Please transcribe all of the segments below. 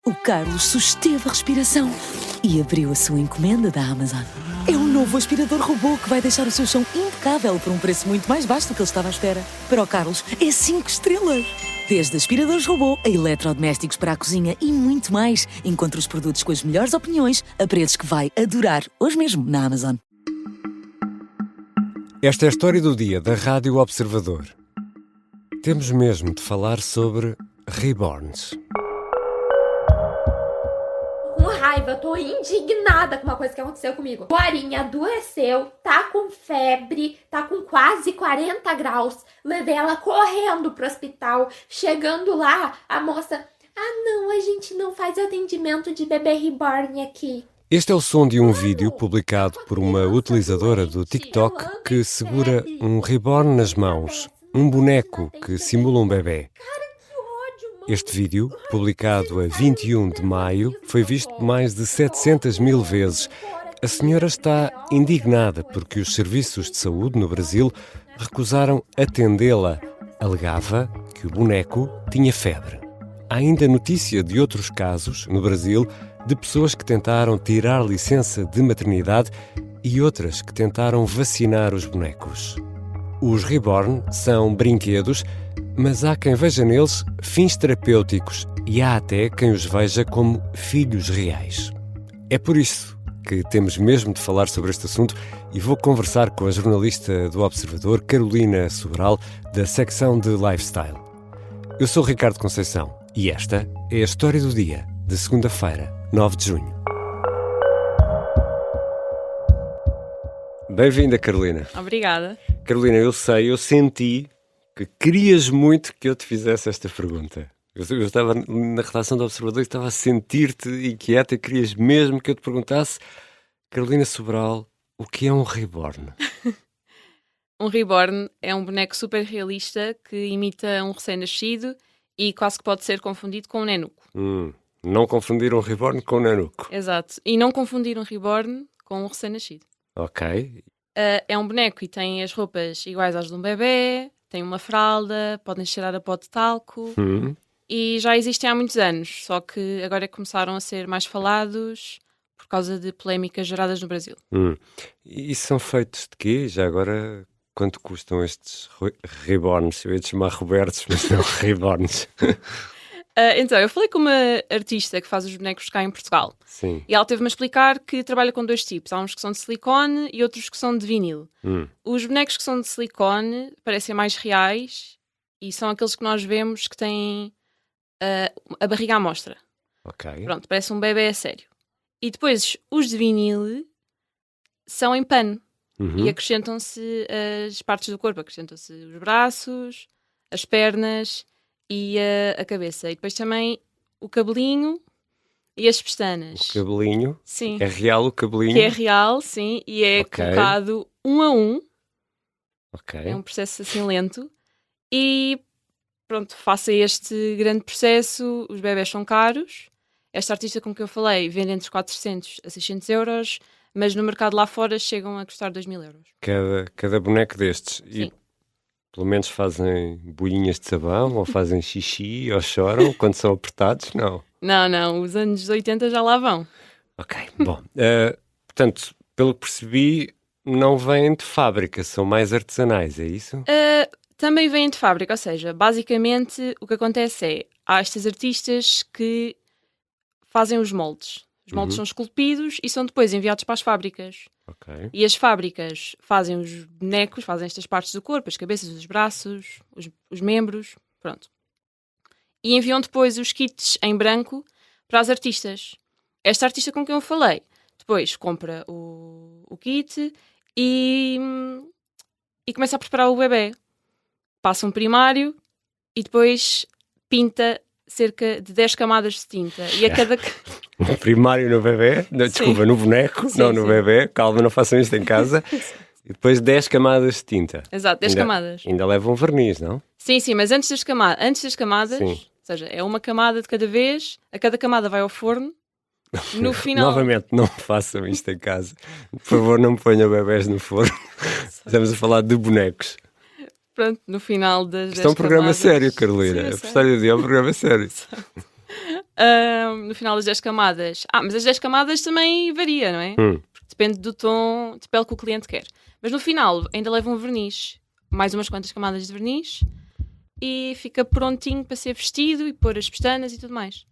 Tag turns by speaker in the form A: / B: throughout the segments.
A: O Carlos susteve a respiração e abriu a sua encomenda da Amazon. É um novo aspirador robô que vai deixar o seu chão impecável por um preço muito mais baixo do que ele estava à espera. Para o Carlos, é 5 estrelas. Desde aspiradores robô a eletrodomésticos para a cozinha e muito mais. Encontre os produtos com as melhores opiniões a preços que vai adorar hoje mesmo na Amazon.
B: Esta é a história do dia da Rádio Observador. Temos mesmo de falar sobre reborns.
C: Com raiva, tô indignada com uma coisa que aconteceu comigo. O Arinha adoeceu, tá com febre, tá com quase 40 graus. Levei ela correndo pro hospital. Chegando lá, a moça... não, a gente não faz atendimento de bebê reborn aqui.
B: Este é o som de um vídeo publicado por uma utilizadora do TikTok que segura um reborn nas mãos, um boneco que simula um bebê. Este vídeo, publicado a 21 de maio, foi visto mais de 700 mil vezes. A senhora está indignada porque os serviços de saúde no Brasil recusaram atendê-la. Alegava que o boneco tinha febre. Há ainda notícia de outros casos, no Brasil, de pessoas que tentaram tirar licença de maternidade e outras que tentaram vacinar os bonecos. Os reborn são brinquedos, mas há quem veja neles fins terapêuticos e há até quem os veja como filhos reais. É por isso que temos mesmo de falar sobre este assunto e vou conversar com a jornalista do Observador, Carolina Sobral, da secção de Lifestyle. Eu sou Ricardo Conceição e esta é a história do dia, de segunda-feira, 9 de junho. Bem-vinda, Carolina.
D: Obrigada.
B: Carolina, eu senti que querias muito que eu te fizesse esta pergunta. Eu estava na redação do Observador e estava a sentir-te inquieta e querias mesmo que eu te perguntasse, Carolina Sobral, o que é um reborn?
D: Um reborn é um boneco super realista que imita um recém-nascido e quase que pode ser confundido com um nenuco.
B: Não confundir um reborn com um nenuco.
D: Exato. E não confundir um reborn com um recém-nascido.
B: Ok.
D: É um boneco e tem as roupas iguais às de um bebê, tem uma fralda, podem cheirar a pó de talco e já existem há muitos anos, só que agora começaram a ser mais falados por causa de polémicas geradas no Brasil.
B: E são feitos de quê? Já agora, quanto custam estes reborns? Eu ia te chamar Robertos, mas não reborns.
D: Então, eu falei com uma artista que faz os bonecos cá em Portugal.
B: Sim.
D: E ela teve-me a explicar que trabalha com 2 tipos. Há uns que são de silicone e outros que são de vinil. Os bonecos que são de silicone parecem mais reais e são aqueles que nós vemos que têm a barriga à mostra.
B: Ok.
D: Pronto, parece um bebê a sério. E depois, os de vinil são em pano. E acrescentam-se as partes do corpo. Acrescentam-se os braços, as pernas e a cabeça. E depois também o cabelinho e as pestanas.
B: O cabelinho?
D: Sim.
B: É real o cabelinho?
D: Que é real, sim. E é colocado um a um.
B: Ok.
D: É um processo assim lento. E pronto, face a este grande processo, os bebés são caros. Esta artista com que eu falei vende entre 400 a 600 euros, mas no mercado lá fora chegam a custar 2.000 euros.
B: Cada boneco destes?
D: Sim.
B: E pelo menos fazem bolinhas de sabão, ou fazem xixi, ou choram quando são apertados? Não.
D: Não, os anos 80 já lá vão.
B: Ok, bom. Portanto, pelo que percebi, não vêm de fábrica, são mais artesanais, é isso?
D: Também vêm de fábrica, ou seja, basicamente o que acontece é, há estas artistas que fazem os moldes. Os moldes são esculpidos e são depois enviados para as fábricas.
B: Ok.
D: E as fábricas fazem os bonecos, fazem estas partes do corpo, as cabeças, os braços, os membros, pronto. E enviam depois os kits em branco para as artistas. Esta artista com quem eu falei, depois compra o kit e começa a preparar o bebê. Passa um primário e depois pinta cerca de 10 camadas de tinta. E a cada...
B: Um primário no bebê, desculpa, no boneco, não no bebê, calma, não façam isto em casa. E depois 10 camadas de tinta.
D: Exato, 10 camadas.
B: Ainda levam verniz, não?
D: Sim, mas antes das camadas,
B: Sim.
D: ou seja, é uma camada de cada vez, a cada camada vai ao forno, no final...
B: Novamente, não façam isto em casa. Por favor, não me ponham bebés no forno. Estamos a falar de bonecos.
D: Pronto, no final das
B: Isto é um programa
D: camadas...
B: sério, Carolina.
D: Sim,
B: a história do dia é um programa sério.
D: No final das 10 camadas. Mas as 10 camadas também varia, não é? Porque depende do tom de pele que o cliente quer. Mas no final ainda leva um verniz, mais umas quantas camadas de verniz, e fica prontinho para ser vestido e pôr as pestanas e tudo mais.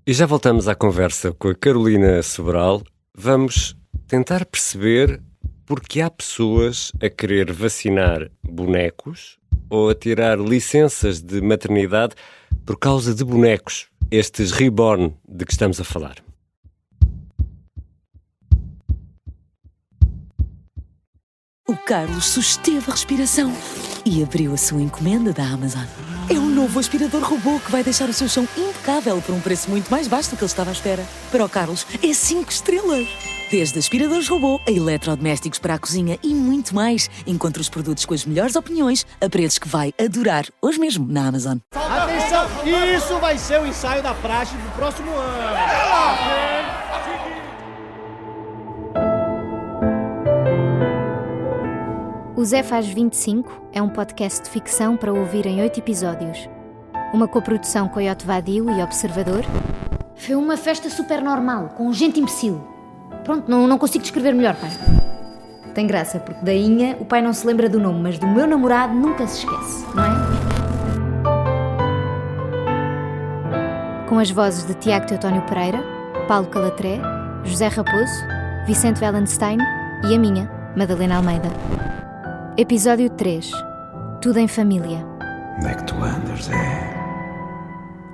B: E já voltamos à conversa com a Carolina Sobral. Vamos tentar perceber porque há pessoas a querer vacinar bonecos ou a tirar licenças de maternidade por causa de bonecos, estes reborn de que estamos a falar.
A: O Carlos susteve a respiração e abriu a sua encomenda da Amazon. É um novo aspirador robô que vai deixar o seu chão impecável por um preço muito mais baixo do que ele estava à espera. Para o Carlos, é 5 estrelas. Desde aspiradores robô a eletrodomésticos para a cozinha e muito mais. Encontre os produtos com as melhores opiniões a preços que vai adorar hoje mesmo na Amazon.
E: Atenção, isso vai ser o ensaio da praxe do próximo ano.
F: O Zé Faz 25 é um podcast de ficção para ouvir em 8 episódios. Uma coprodução Coyote Vadio e Observador.
G: Foi uma festa super normal, com gente imbecil. Pronto, não consigo descrever melhor, pai. Tem graça, porque da Inha o pai não se lembra do nome, mas do meu namorado nunca se esquece, não é?
F: Com as vozes de Tiago Teotónio Pereira, Paulo Calatré, José Raposo, Vicente Wallenstein e a minha, Madalena Almeida. Episódio 3. Tudo em família.
H: Onde é que tu andas, Zé?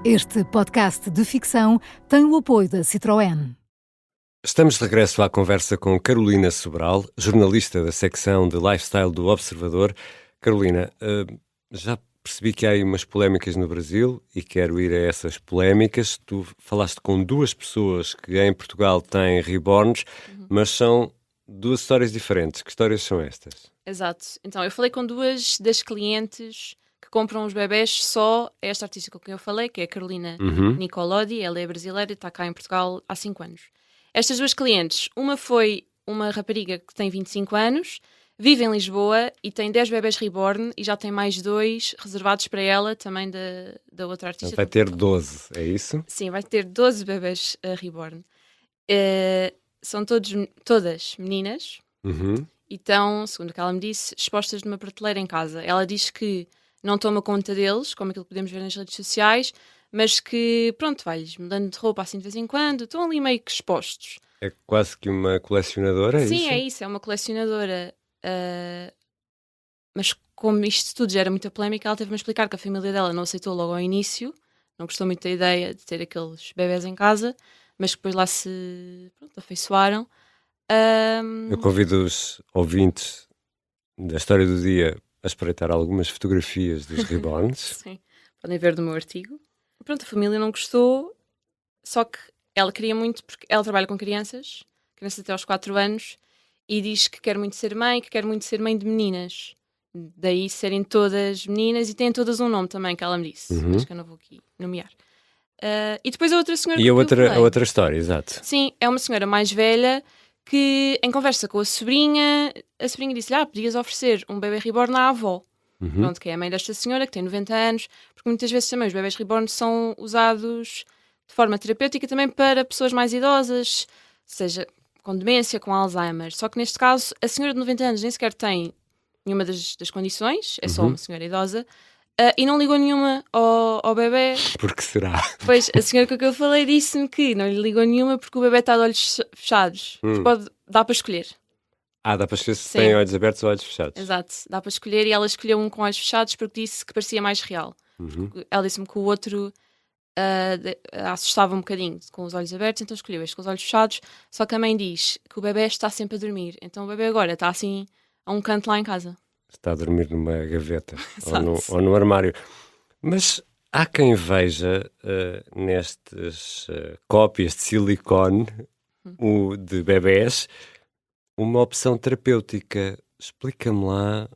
I: Este podcast de ficção tem o apoio da Citroën.
B: Estamos de regresso à conversa com Carolina Sobral, jornalista da secção de Lifestyle do Observador. Carolina, já percebi que há aí umas polémicas no Brasil e quero ir a essas polémicas. Tu falaste com 2 pessoas que em Portugal têm reborns, mas são 2 histórias diferentes. Que histórias são estas?
D: Exato. Então, eu falei com 2 das clientes que compram os bebés só a esta artista com quem eu falei, que é a Carolina Nicolodi. Ela é brasileira e está cá em Portugal há 5 anos. Estas 2 clientes, uma foi uma rapariga que tem 25 anos, vive em Lisboa e tem 10 bebés reborn e já tem mais 2 reservados para ela, também da outra artista.
B: Então vai ter 12, é isso?
D: Sim, vai ter 12 bebés reborn. São todas meninas. E estão, segundo o que ela me disse, expostas numa prateleira em casa. Ela diz que não toma conta deles, como aquilo que podemos ver nas redes sociais, mas que, pronto, vai-lhes mudando de roupa assim de vez em quando, estão ali meio que expostos.
B: É quase que uma colecionadora, é isso?
D: Sim, é isso, é uma colecionadora. Mas como isto tudo já era muita polémica, ela teve-me a explicar que a família dela não aceitou logo ao início, não gostou muito da ideia de ter aqueles bebés em casa, mas depois lá se afeiçoaram.
B: Eu convido os ouvintes da História do Dia a espreitar algumas fotografias dos reborns.
D: Sim, podem ver do meu artigo. Pronto, a família não gostou, só que ela queria muito, porque ela trabalha com crianças até aos 4 anos, e diz que quer muito ser mãe, de meninas. Daí serem todas meninas e têm todas um nome também, que ela me disse, mas que eu não vou aqui nomear. E depois a outra senhora...
B: E a outra história, exato.
D: Sim, é uma senhora mais velha que, em conversa com a sobrinha disse-lhe, podias oferecer um bebê reborn à avó. Pronto, que é a mãe desta senhora, que tem 90 anos, porque muitas vezes também os bebés reborn são usados de forma terapêutica também para pessoas mais idosas, seja com demência, com Alzheimer. Só que neste caso, a senhora de 90 anos nem sequer tem nenhuma das condições, é só uma senhora idosa, e não ligou nenhuma ao bebê.
B: Por que será?
D: Pois, a senhora com que eu falei disse-me que não lhe ligou nenhuma porque o bebê está de olhos fechados. Dá para escolher.
B: Dá para escolher se tem olhos abertos ou olhos fechados.
D: Exato, dá para escolher, e ela escolheu um com olhos fechados porque disse que parecia mais real. Ela disse-me que o outro assustava um bocadinho com os olhos abertos, então escolheu este com os olhos fechados. Só que a mãe diz que o bebê está sempre a dormir, então o bebê agora está assim a um canto lá em casa.
B: Está a dormir numa gaveta ou no armário. Mas há quem veja nestas cópias de silicone de bebés uma opção terapêutica. Explica-me lá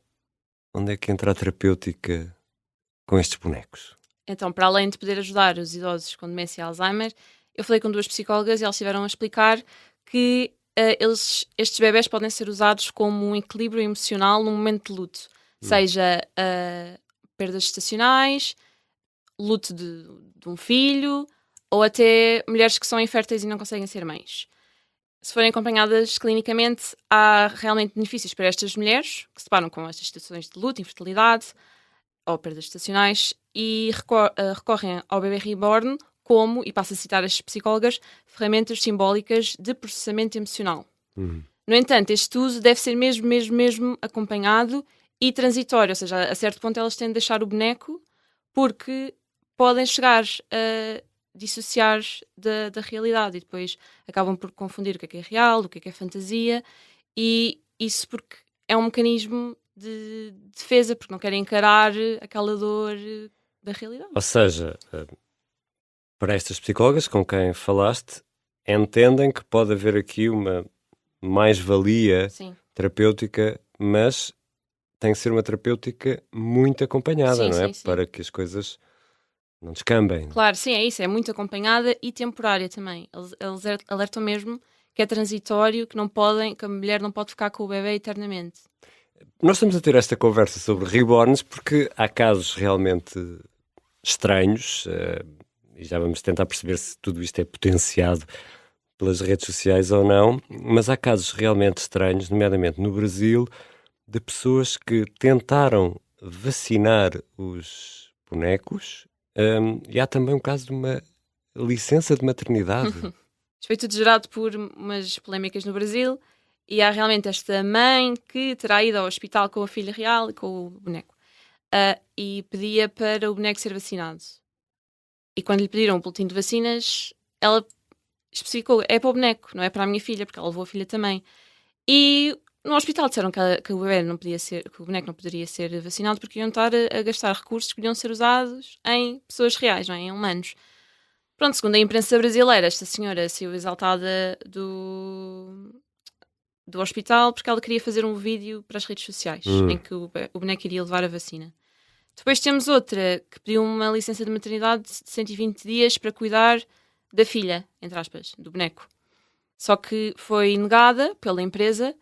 B: onde é que entra a terapêutica com estes bonecos.
D: Então, para além de poder ajudar os idosos com demência e Alzheimer, eu falei com 2 psicólogas e elas tiveram a explicar que estes bebés podem ser usados como um equilíbrio emocional num momento de luto, seja perdas estacionais luto de um filho, ou até mulheres que são inférteis e não conseguem ser mães. Se forem acompanhadas clinicamente, há realmente benefícios para estas mulheres que se deparam com estas situações de luto, infertilidade ou perdas gestacionais e recorrem ao bebê reborn como, e passo a citar as psicólogas, ferramentas simbólicas de processamento emocional. No entanto, este uso deve ser mesmo acompanhado e transitório, ou seja, a certo ponto elas têm de deixar o boneco porque podem chegar a dissociar da realidade e depois acabam por confundir o que é real, o que é fantasia, e isso porque é um mecanismo de defesa, porque não querem encarar aquela dor da realidade.
B: Ou seja, para estas psicólogas com quem falaste, entendem que pode haver aqui uma mais-valia terapêutica, mas tem que ser uma terapêutica muito acompanhada, não é?
D: Sim.
B: Para que as coisas não descambem.
D: Claro, sim, é isso. É muito acompanhada e temporária também. Eles alertam mesmo que é transitório, que a mulher não pode ficar com o bebê eternamente.
B: Nós estamos a ter esta conversa sobre reborns porque há casos realmente estranhos, e já vamos tentar perceber se tudo isto é potenciado pelas redes sociais ou não, mas há casos realmente estranhos, nomeadamente no Brasil, de pessoas que tentaram vacinar os bonecos, e há também um caso de uma licença de maternidade.
D: Isto foi tudo gerado por umas polémicas no Brasil e há realmente esta mãe que terá ido ao hospital com a filha real e com o boneco e pedia para o boneco ser vacinado. E quando lhe pediram um boletim de vacinas, ela especificou, é para o boneco, não é para a minha filha, porque ela levou a filha também. E no hospital disseram que o bebê não podia ser, que o boneco não poderia ser vacinado porque iam estar a gastar recursos que podiam ser usados em pessoas reais, não é? Em humanos. Pronto, segundo a imprensa brasileira, esta senhora saiu exaltada do hospital porque ela queria fazer um vídeo para as redes sociais em que o boneco iria levar a vacina. Depois temos outra que pediu uma licença de maternidade de 120 dias para cuidar da filha, entre aspas, do boneco. Só que foi negada pela empresa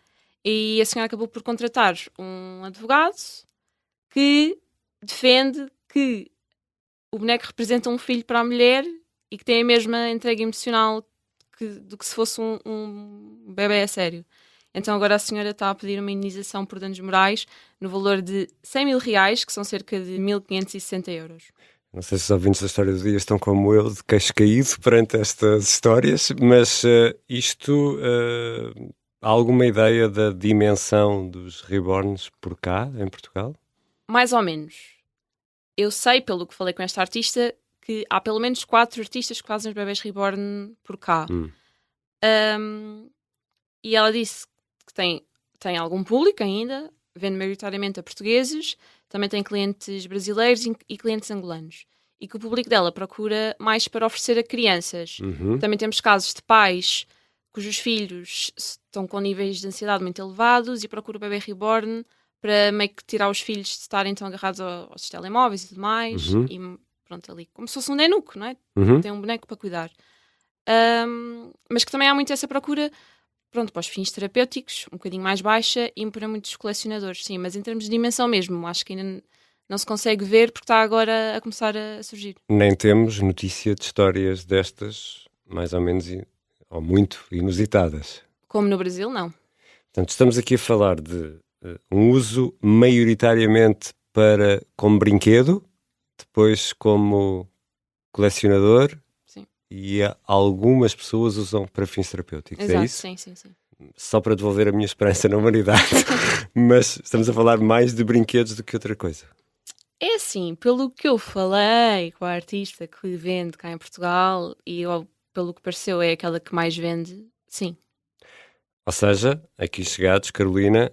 D: e a senhora acabou por contratar um advogado que defende que o boneco representa um filho para a mulher e que tem a mesma entrega emocional do que se fosse um bebê a sério. Então agora a senhora está a pedir uma indenização por danos morais no valor de 100 mil reais, que são cerca de 1.560 euros.
B: Não sei se os ouvintes da História do Dia estão como eu, de queixo caído perante estas histórias, mas há alguma ideia da dimensão dos reborns por cá, em Portugal?
D: Mais ou menos. Eu sei, pelo que falei com esta artista, que há pelo menos 4 artistas que fazem os bebés reborn por cá. E ela disse que tem algum público ainda, vende maioritariamente a portugueses, também tem clientes brasileiros e clientes angolanos. E que o público dela procura mais para oferecer a crianças. Também temos casos de pais cujos filhos estão com níveis de ansiedade muito elevados e procuram o bebê reborn para meio que tirar os filhos de estarem tão agarrados aos telemóveis e tudo mais. E pronto, ali, como se fosse um nenuco, não é? Tem um boneco para cuidar. Mas que também há muito essa procura, pronto, para os fins terapêuticos, um bocadinho mais baixa e para muitos colecionadores, sim. Mas em termos de dimensão mesmo, acho que ainda não se consegue ver porque está agora a começar a surgir.
B: Nem temos notícia de histórias destas, mais ou menos, ou muito inusitadas.
D: Como no Brasil, não.
B: Portanto, estamos aqui a falar de um uso maioritariamente como brinquedo, depois como colecionador.
D: Sim.
B: E algumas pessoas usam para fins terapêuticos.
D: Exato,
B: é isso?
D: Sim.
B: Só para devolver a minha esperança na humanidade. Mas estamos a falar mais de brinquedos do que outra coisa.
D: É assim, pelo que eu falei com a artista que vende cá em Portugal e pelo que pareceu é aquela que mais vende, sim.
B: Ou seja, aqui chegados, Carolina,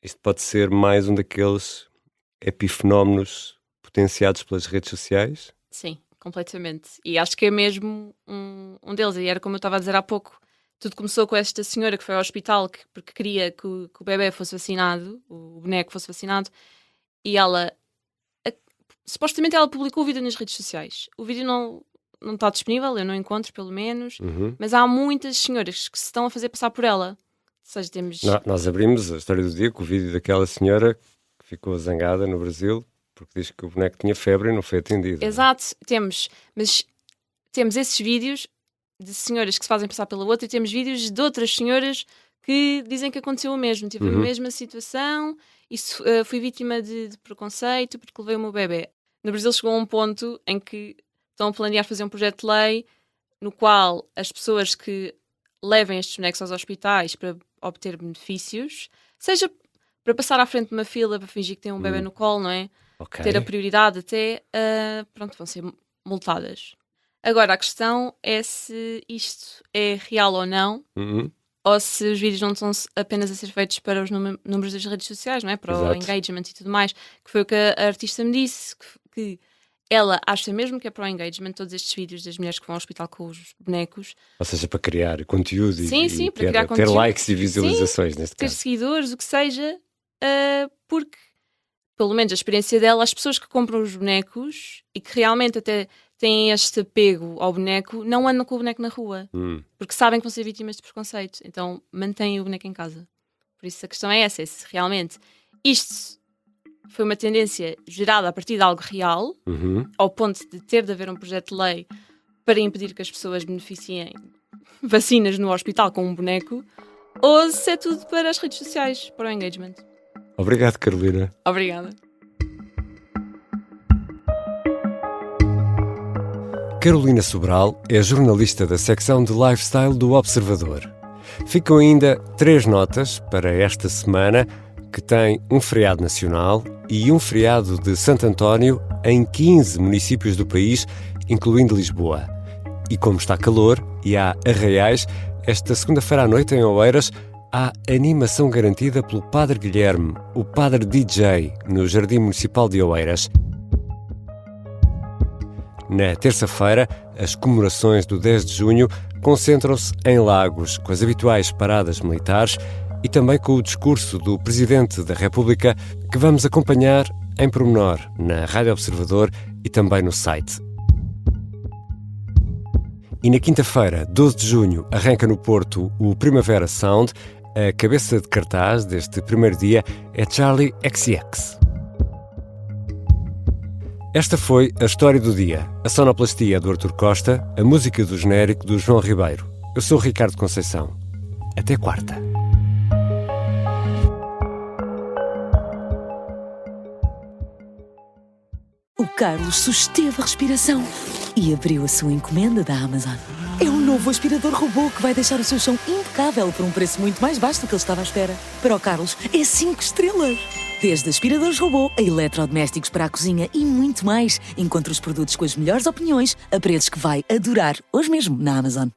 B: isto pode ser mais um daqueles epifenómenos potenciados pelas redes sociais?
D: Sim, completamente. E acho que é mesmo um deles. E era como eu estava a dizer há pouco, tudo começou com esta senhora que foi ao hospital porque queria que o bebê fosse vacinado, o boneco fosse vacinado, e ela... supostamente ela publicou o vídeo nas redes sociais. O vídeo não está disponível, eu não encontro pelo menos, mas há muitas senhoras que se estão a fazer passar por ela. Ou seja, temos...
B: Nós abrimos a História do Dia com o vídeo daquela senhora que ficou zangada no Brasil porque diz que o boneco tinha febre e não foi atendido.
D: Exato, temos esses vídeos de senhoras que se fazem passar pela outra e temos vídeos de outras senhoras que dizem que aconteceu o mesmo, tive a mesma situação e fui vítima de preconceito porque levei o meu bebê. No Brasil chegou a um ponto em que estão a planear fazer um projeto de lei no qual as pessoas que levem estes bonecos aos hospitais para obter benefícios, seja para passar à frente de uma fila para fingir que tem um bebê no colo, não é?
B: Okay.
D: Ter a prioridade até, vão ser multadas. Agora, a questão é se isto é real ou não, ou se os vídeos não estão apenas a ser feitos para os números das redes sociais, não é? Para o engagement e tudo mais, que foi o que a artista me disse, que ela acha mesmo que é para o engagement, todos estes vídeos das mulheres que vão ao hospital com os bonecos.
B: Ou seja, para criar conteúdo
D: sim, para criar
B: ter
D: conteúdo.
B: likes e visualizações, neste
D: ter
B: caso.
D: Ter seguidores, o que seja, porque, pelo menos a experiência dela, as pessoas que compram os bonecos e que realmente até têm este apego ao boneco, não andam com o boneco na rua, porque sabem que vão ser vítimas de preconceito, então mantêm o boneco em casa. Por isso a questão é essa, é se realmente isto foi uma tendência gerada a partir de algo real, ao ponto de ter de haver um projeto de lei para impedir que as pessoas beneficiem vacinas no hospital com um boneco, ou se é tudo para as redes sociais, para o engagement.
B: Obrigado, Carolina.
D: Obrigada.
B: Carolina Sobral é jornalista da secção de Lifestyle do Observador. Ficam ainda 3 notas para esta semana, que tem um feriado nacional e um feriado de Santo António em 15 municípios do país, incluindo Lisboa. E como está calor e há arraiais, esta segunda-feira à noite em Oeiras há animação garantida pelo Padre Guilherme, o Padre DJ, no Jardim Municipal de Oeiras. Na terça-feira, as comemorações do 10 de junho concentram-se em Lagos, com as habituais paradas militares e também com o discurso do Presidente da República, que vamos acompanhar em pormenor na Rádio Observador e também no site. E na quinta-feira, 12 de junho, arranca no Porto o Primavera Sound. A cabeça de cartaz deste primeiro dia é Charli XCX. Esta foi a história do dia. A sonoplastia é do Artur Costa, a música do genérico do João Ribeiro. Eu sou o Ricardo Conceição. Até quarta.
A: O Carlos susteve a respiração e abriu a sua encomenda da Amazon. É um novo aspirador robô que vai deixar o seu chão impecável por um preço muito mais baixo do que ele estava à espera. Para o Carlos, é 5 estrelas. Desde aspiradores robô a eletrodomésticos para a cozinha e muito mais. Encontre os produtos com as melhores opiniões a preços que vai adorar hoje mesmo na Amazon.